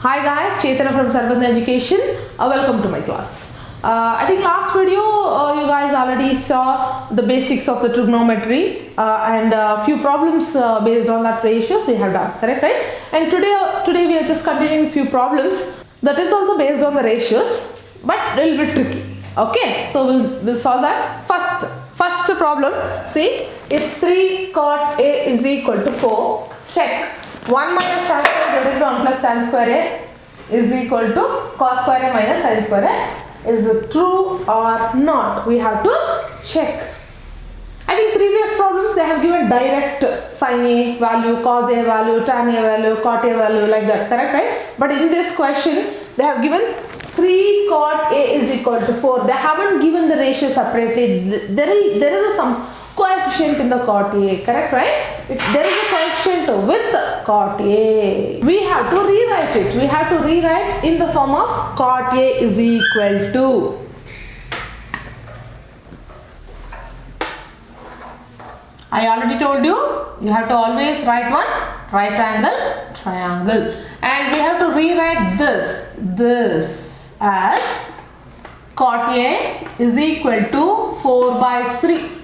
Hi guys, Chaitanya from Sarvadna Education. Welcome to my class. I think last video you guys already saw the basics of the trigonometry and a few problems based on that ratios we have done, correct, right? And today we are just continuing few problems that is also based on the ratios but a little bit tricky. Okay, so we'll solve that. First problem, see, if 3 cot A is equal to 4, check 1 minus tan square divided by 1 plus tan square A is equal to cos square A minus sin square A. Is it true or not? We have to check. I think previous problems they have given direct sin A value, cos A value, tan A value, cot A value like that, correct, right? But in this question they have given 3 cot A is equal to 4. They haven't given the ratio separately. There is some coefficient in the cot A, correct, right? If there is a coefficient with cot A, we have to rewrite it. We have to rewrite in the form of cot A is equal to. I already told you, you have to always write one right angle triangle. And we have to rewrite this as cot A is equal to 4 by 3.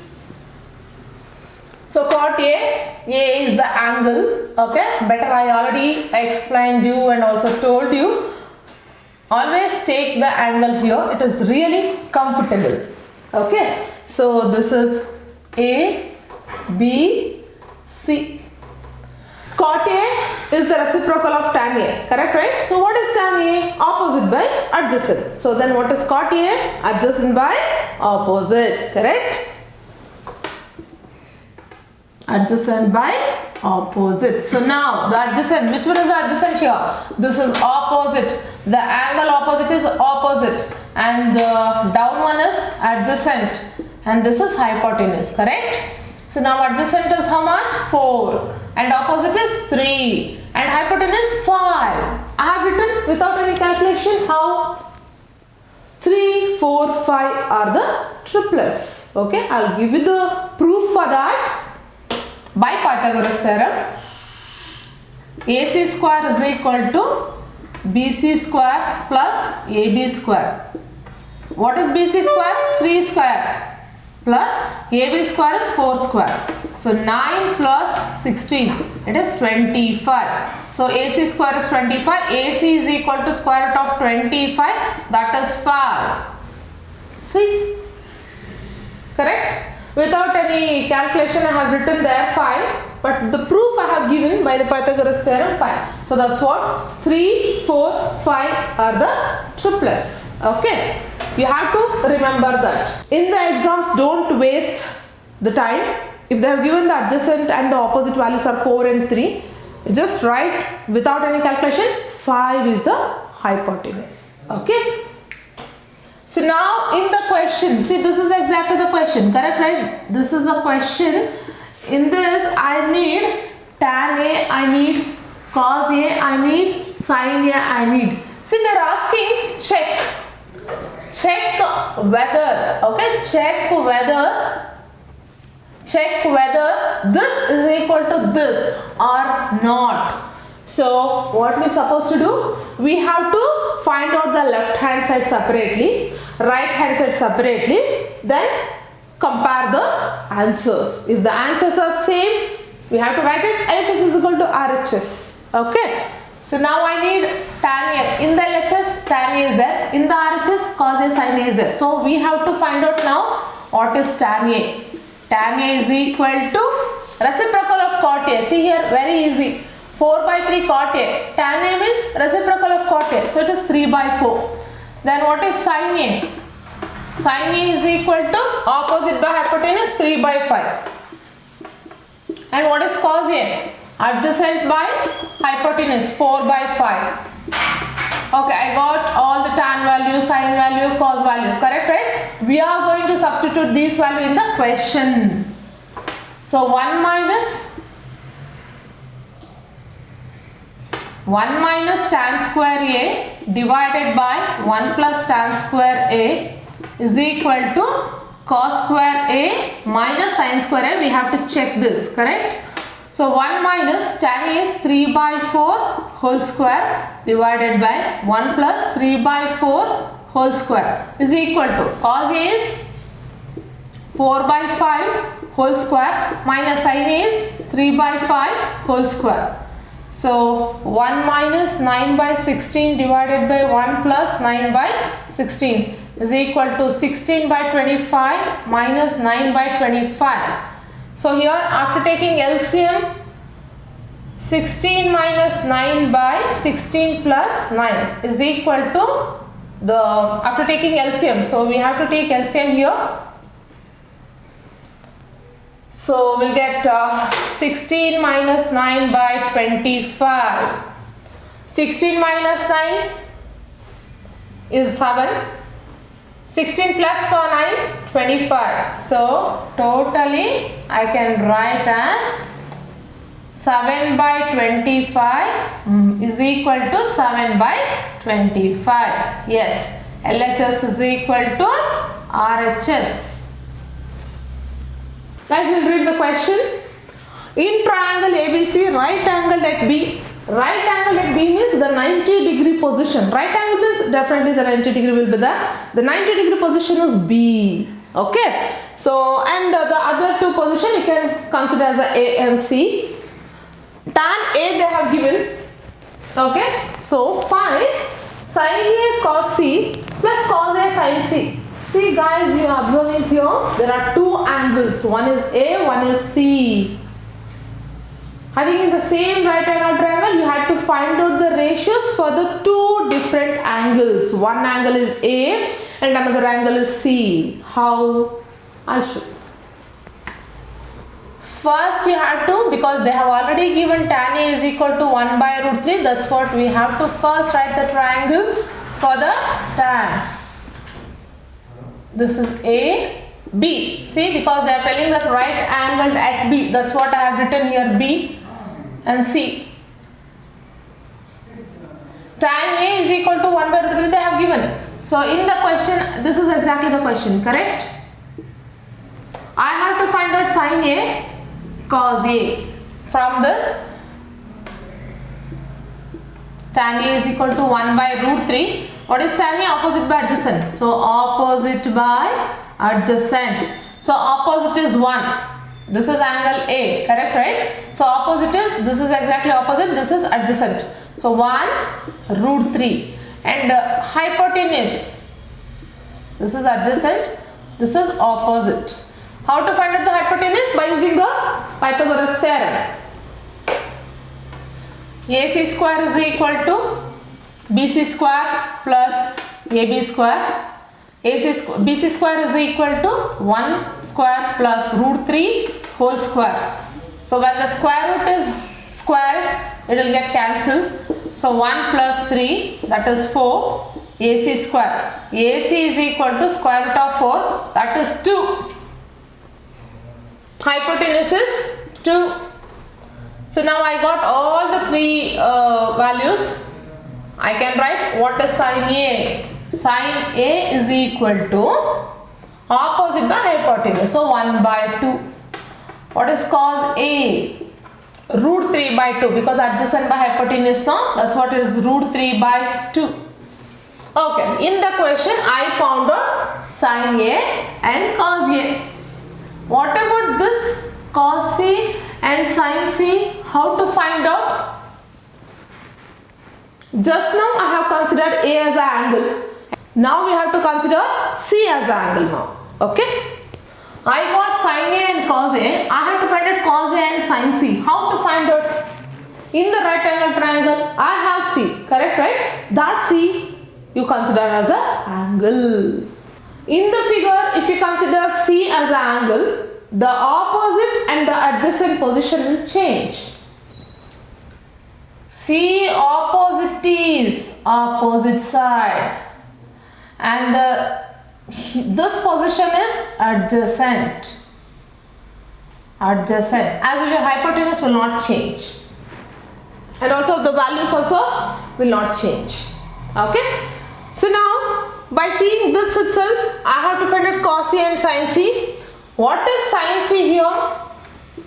So cot A is the angle, okay, better I already explained you and also told you, always take the angle here, it is really comfortable, okay. So this is A, B, C. Cot A is the reciprocal of tan A, correct, right? So what is tan A? Opposite by adjacent. So then what is cot A? Adjacent by opposite, correct? Adjacent by opposite. So now the adjacent, which one is the adjacent here? This is opposite. The angle opposite is opposite and the down one is adjacent and this is hypotenuse, correct? So now adjacent is how much? 4 and opposite is 3 and hypotenuse 5. I have written without any calculation how 3, 4, 5 are the triplets. Okay, I will give you the proof for that. By Pythagoras theorem, AC square is equal to BC square plus AB square. What is BC square? 3 square plus AB square is 4 square. So 9 plus 16, it is 25. So AC square is 25. AC is equal to square root of 25, that is 5. See? Correct? Without any calculation I have written there 5, but the proof I have given by the Pythagoras theorem 5. So that's what 3, 4, 5 are the triplets. Okay, you have to remember that. In the exams, don't waste the time. If they have given the adjacent and the opposite values are 4 and 3, just write without any calculation 5 is the hypotenuse. Okay. So now in the question, see this is exactly the question, correct, right? This is a question. In this I need tan A, I need cos A, I need sin A, I need. See they are asking check whether, okay, check whether this is equal to this or not. So what we supposed to do? We have to find out the left hand side separately, right hand side separately, then compare the answers. If the answers are same, we have to write it LHS is equal to RHS. Okay. So now I need tan A. In the LHS, tan A is there. In the RHS, cos A, sin A is there. So we have to find out now what is tan A. Tan A is equal to reciprocal of cot A. See here, very easy. 4 by 3 cot A. Tan A means reciprocal of cot A. So it is 3 by 4. Then what is sin A? Sin A is equal to opposite by hypotenuse 3 by 5. And what is cos A? Adjacent by hypotenuse 4 by 5. Okay, I got all the tan value, sin value, cos value. Correct, right? We are going to substitute these value in the question. So 1 minus tan square A divided by 1 plus tan square A is equal to cos square A minus sin square A. We have to check this, correct? So 1 minus tan A is 3 by 4 whole square divided by 1 plus 3 by 4 whole square is equal to cos A is 4 by 5 whole square minus sin A is 3 by 5 whole square. So 1 minus 9 by 16 divided by 1 plus 9 by 16 is equal to 16 by 25 minus 9 by 25. So here after taking LCM, 16 minus 9 by 16 plus 9 is equal to the, after taking LCM, so we have to take LCM here. So we'll get 16 minus 9 by 25. 16 minus 9 is 7. 16 plus 4 9, 25. So totally I can write as 7 by 25 is equal to 7 by 25. Yes, LHS is equal to RHS. Guys, we'll read the question. In triangle ABC, right angle at B. Right angle at B means the 90-degree position. Right angle means definitely the 90 degree will be there. The 90-degree position is B. Okay. So, and the other two position you can consider as a A and C. Tan A they have given. Okay. So, find sin A cos C plus cos A sin C. See guys, you are observing here, there are two angles. One is A, one is C. I think in the same right angle triangle, you have to find out the ratios for the two different angles. One angle is A and another angle is C. How? I show. First you have to, because they have already given tan A is equal to 1 by root 3. That's what we have to first write the triangle for the tan. This is A, B. See, because they are telling that right angled at B. That's what I have written here, B and C. Tan A is equal to 1 by root 3 they have given. So in the question, this is exactly the question, correct? I have to find out sin A cos A. From this, tan A is equal to 1 by root 3. What is tan A? Opposite by adjacent. So opposite by adjacent. So opposite is 1. This is angle A, correct, right? So opposite is, this is exactly opposite, this is adjacent. So 1 root 3. And hypotenuse, this is adjacent, this is opposite. How to find out the hypotenuse? By using the Pythagoras theorem. AC square is equal to BC square plus AB square. BC square is equal to 1 square plus root 3 whole square. So when the square root is squared, it will get cancelled. So 1 plus 3, that is 4. AC square. AC is equal to square root of 4, that is 2. Hypotenuse is 2. So now I got all the three values. I can write what is sin A. Sin A is equal to opposite by hypotenuse. So 1 by 2. What is cos A? Root 3 by 2, because adjacent by hypotenuse, no? That's what it is, root 3 by 2. Okay, in the question I found out sin A and cos A. What about this cos C and sin C? How to find out? Just now I have considered A as an angle. Now we have to consider C as an angle now. Okay? I got sin A and cos A. I have to find out cos A and sin C. How to find out? In the right angle triangle, I have C. Correct, right? That C you consider as an angle. In the figure, if you consider C as an angle, the opposite and the adjacent position will change. C opposite is opposite side, and this position is adjacent. Adjacent. As usual, hypotenuse will not change, and also the values also will not change. Okay. So now by seeing this itself, I have to find out cos C and sin C. What is sin C here?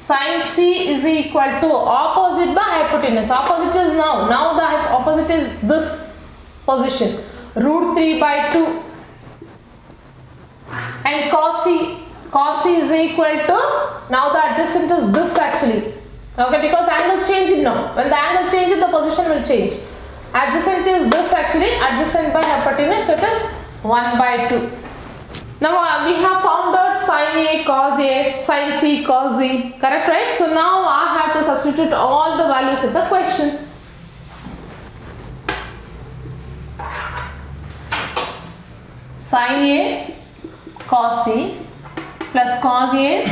Sin C is equal to opposite by hypotenuse. Opposite is now the opposite is this position, root 3 by 2. And cos C is equal to, now the adjacent is this actually. Okay, because the angle changed now. When the angle changes, the position will change. Adjacent is this actually, adjacent by hypotenuse, so it is 1 by 2. Now we have found out sin A, cos A, sin C, cos Z, correct, right? So now I have to substitute all the values in the question. Sin A, cos C plus cos A,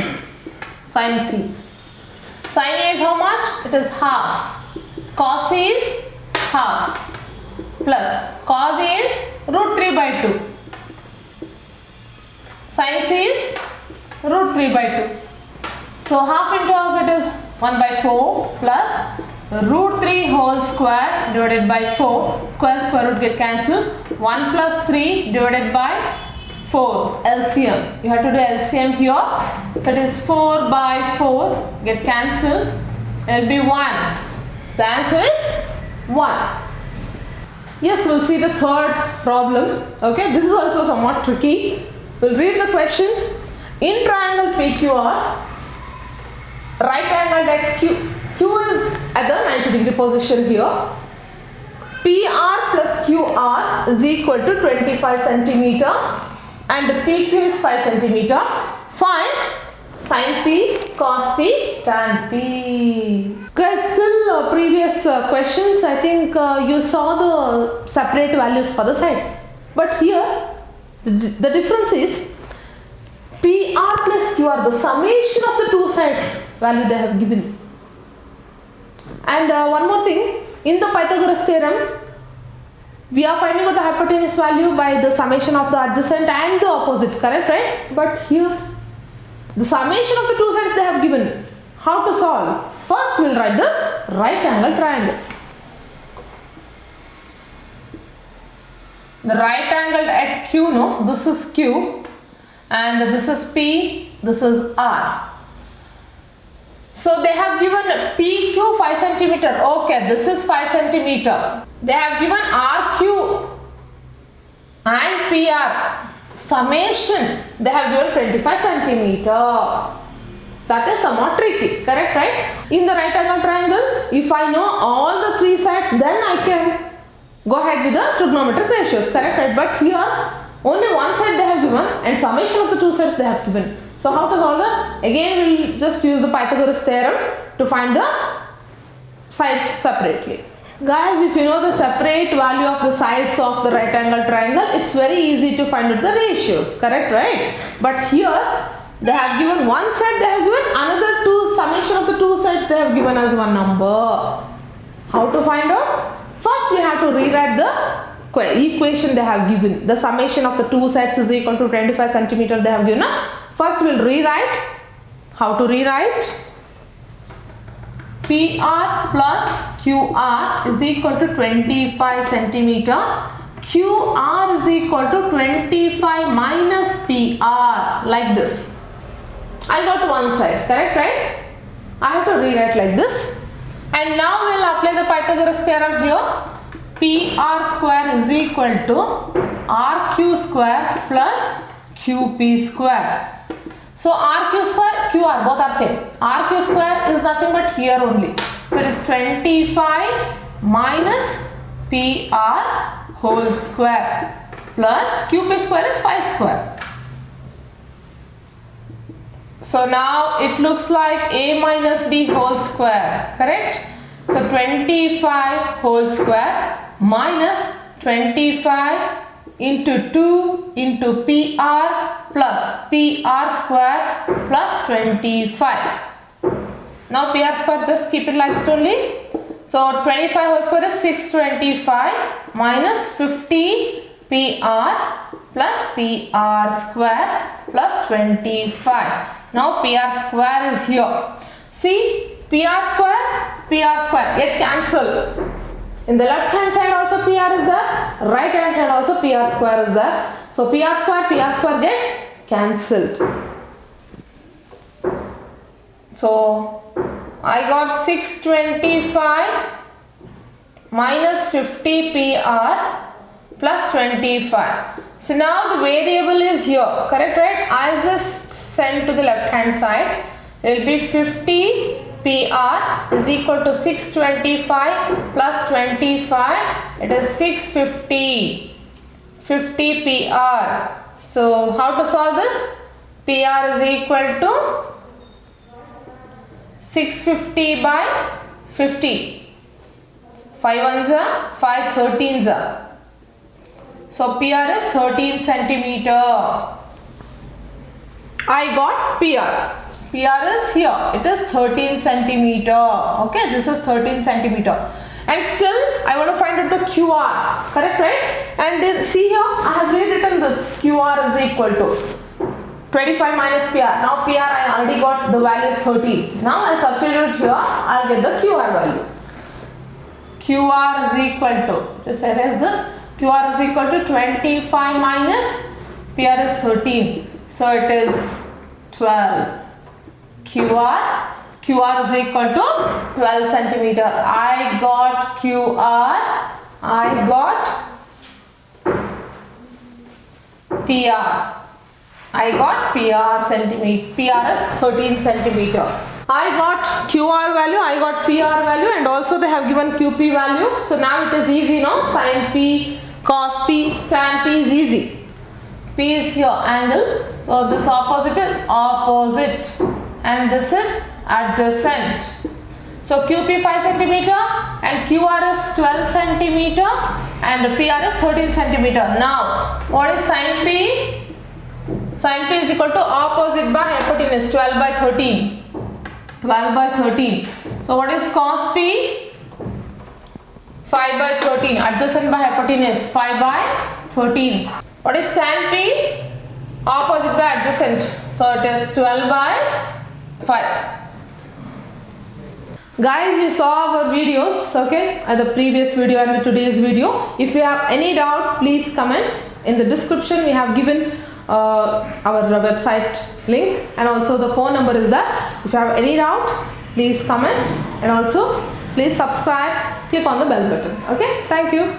sin C. Sin A is how much? It is half. Cos C is half plus cos A is root 3 by 2. Sin C is root 3 by 2. So half into half it is 1 by 4 plus root 3 whole square divided by 4. Square root get cancelled. 1 plus 3 divided by 4. LCM. You have to do LCM here. So it is 4 by 4 get cancelled. It will be 1. The answer is 1. Yes, we'll see the third problem. Okay, this is also somewhat tricky. We'll read the question. In triangle PQR, right angled at Q is at the 90 degree position here. PR plus QR is equal to 25 centimeter and PQ is 5 centimeter. Find sin P, cos P, tan P. Guys, still previous questions, I think you saw the separate values for the sides. But here, the difference is PR plus QR, the summation of the two sides value they have given. And one more thing, in the Pythagoras theorem, we are finding out the hypotenuse value by the summation of the adjacent and the opposite, correct, right? But here, the summation of the two sides they have given. How to solve? First, we will write the right angle triangle. The right angle at Q, no, this is Q and this is P, this is R. So they have given PQ 5 centimeter. Okay, this is 5 centimeter. They have given RQ and PR summation. They have given 25 centimeter. That is somewhat tricky, correct, right? In the right angle triangle, if I know all the three sides, then I can go ahead with the trigonometric ratios, correct, right? But here, only one side they have given and summation of the two sides they have given. So how to solve that? Again, we will just use the Pythagoras theorem to find the sides separately. Guys, if you know the separate value of the sides of the right angle triangle, it's very easy to find out the ratios, correct, right? But here, they have given one side, they have given another two, summation of the two sides they have given as one number. How to find out? First, we have to rewrite the equation they have given. The summation of the two sides is equal to 25 centimeter they have given. First, we will rewrite. How to rewrite? PR plus QR is equal to 25 centimeter. QR is equal to 25 minus PR, like this. I got one side, correct, right? I have to rewrite like this. And now we will apply the Pythagoras theorem here. PR square is equal to RQ square plus QP square. So RQ square, QR both are same. RQ square is nothing but here only. So it is 25 minus PR whole square plus QP square is 5 square. So now it looks like A minus B whole square, correct? So 25 whole square minus 25 into 2 into PR plus PR square plus 25. Now PR square, just keep it like that only. So 25 whole square is 625 minus 50 PR plus PR square plus 25. Now PR square is here. See, PR square get cancelled. In the left hand side also PR is there, right hand side also PR square is there. So PR square get cancelled. So I got 625 minus 50 PR plus 25. So now the variable is here, correct, right? I'll just send to the left hand side. It will be 50 PR is equal to 625 plus 25. It is 650. 50 PR. So how to solve this? PR is equal to 650 by 50. 5 ones are 5 13s are. So PR is 13 centimeter. I got PR. PR is here. It is 13 centimeter. Okay, this is 13 centimeter. And still I want to find out the QR. Correct, right? And then see here, I have rewritten this. QR is equal to 25 minus PR. Now PR I already got the value is 13. Now I'll substitute here. I'll get the QR value. QR is equal to, just erase this. QR is equal to 25 minus PR is 13. So it is 12. QR is equal to 12 centimeter. I got QR. I got PR. I got PR centimeter. PR is 13 centimeter. I got QR value, I got PR value, and also they have given QP value. So now it is easy, no? Sin P, cos P, tan P is easy. P is here, angle. So this opposite is opposite, and this is adjacent. So QP 5 centimeter and QR is 12 centimeter and PR is 13 centimeter. Now what is sin P? Sin P is equal to opposite by hypotenuse, 12 by 13. 12 by 13. So what is cos P? 5 by 13. Adjacent by hypotenuse, 5 by 13. What is tan P? Opposite by adjacent. So it is 12 by 5. Guys, you saw our videos, okay, the previous video and the today's video. If you have any doubt, please comment. In the description we have given our website link, and also the phone number is there. If you have any doubt, please comment, and also please subscribe, click on the bell button. Okay, thank you.